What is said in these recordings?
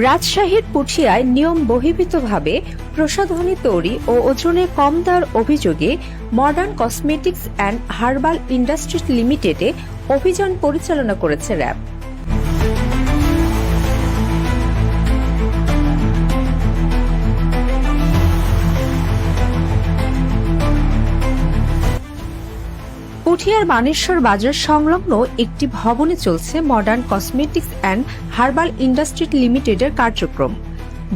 রাজশাহীর পুঠিয়ায় নিয়ম বহির্ভূতভাবে প্রসাধনী তৈরি ও ওজনে কম দেওয়ার অভিযোগে modern cosmetics and herbal industries লিমিটেডে অভিযান পরিচালনা করেছে র্যাব। পুঠিয়ার মানেশ্বর বাজার সংলগ্ন একটি ভবনে চলছে modern cosmetics and herbal industries লিমিটেডের কার্যক্রম।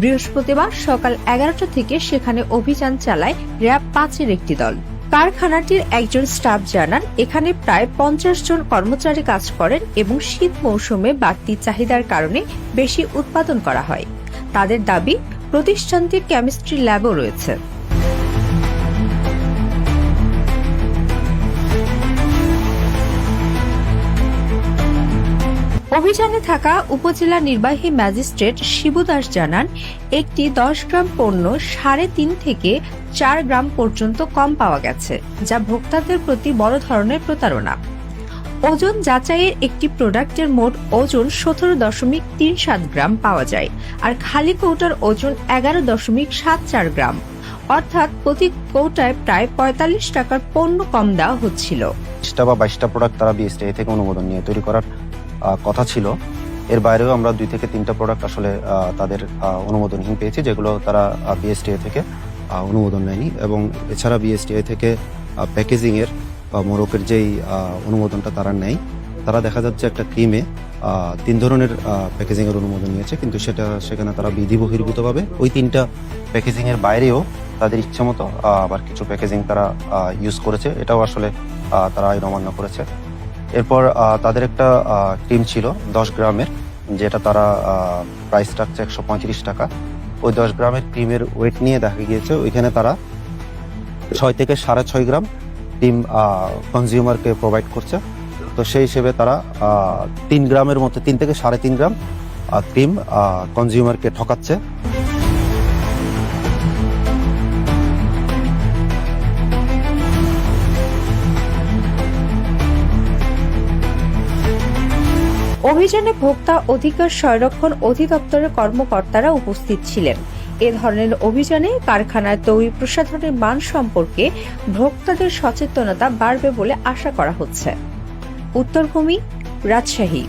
বৃহস্পতিবার সকাল 11টা থেকে সেখানে অভিযান চালায় র্যাব 5-এর একটি দল। কারখানাটির একজন স্টাফ জানান, এখানে প্রায় 50 জন কর্মচারী কাজ করেন এবং শীত মৌসুমে বাড়তি চাহিদার কারণে বেশি উৎপাদন করা হয়। তাদের দাবি, প্রতিষ্ঠানটির কেমিস্ট্রি ল্যাবও রয়েছে। অভিযানে থাকা উপজেলা নির্বাহী ম্যাজিস্ট্রেট শিবু দাস জানান, একটি 10 গ্রাম পণ্য 3.5 থেকে 4 গ্রাম পর্যন্ত কম পাওয়া গেছে, যা ভোক্তাদের প্রতি বড় ধরনের প্রতারণা। ওজন যাচাইয়ের একটি প্রোডাক্টের মোট ওজন 17.37 গ্রাম পাওয়া যায়, আর খালি কৌটার ওজন 11.74 গ্রাম, অর্থাৎ প্রতি কৌটায় প্রায় 45 টাকার পণ্য কম দেওয়া হচ্ছিল। 20টা বা 22টা প্রোডাক্ট তারা বিএসটিআই থেকে অনুমোদন নিয়ে তৈরি করার কথা ছিল। এর বাইরেও আমরা 2 থেকে 3টা প্রোডাক্ট আসলে তাদের অনুমোদনহীন পেয়েছি, যেগুলো তারা বিএসটিআই থেকে অনুমোদন নেয়নি। এবং এছাড়া বিএসটিআই থেকে প্যাকেজিং এর বা মোড়কের যেই অনুমোদনটা তারা নেয়, তারা দেখা যাচ্ছে একটা ক্রিমে 3 ধরনের প্যাকেজিং এর অনুমোদন নিয়েছে, কিন্তু সেখানে তারা বিধি বহির্ভূতভাবে ওই 3টা প্যাকেজিং এর বাইরেও তাদের ইচ্ছা মতো আবার কিছু প্যাকেজিং তারা ইউজ করেছে। এটাও আসলে তারা আইন অমান্য করেছে। এরপর তাদের একটা ক্রিম ছিল 10 গ্রামের, যেটা তারা প্রাইস রাখছে 135 টাকা। ওই 10 গ্রামের ক্রিমের ওয়েট নিয়ে দেখা গিয়েছে ওইখানে তারা 6 থেকে 6.5 গ্রাম ক্রিম কনজিউমারকে প্রোভাইড করছে। তো সেই হিসেবে তারা 3 গ্রামের মতো 3 থেকে 3.5 গ্রাম ক্রিম কনজিউমারকে ঠকাচ্ছে। অভিযানে ভোক্তা অধিকার সংরক্ষণ অধিদপ্তরের কর্মকর্তারা উপস্থিত ছিলেন। এ ধরনের অভিযানে কারখানার তৈরি প্রসাধনের মান সম্পর্কে ভোক্তাদের সচেতনতা বাড়বে বলে আশা করা হচ্ছে। উত্তরভূমি, রাজশাহী।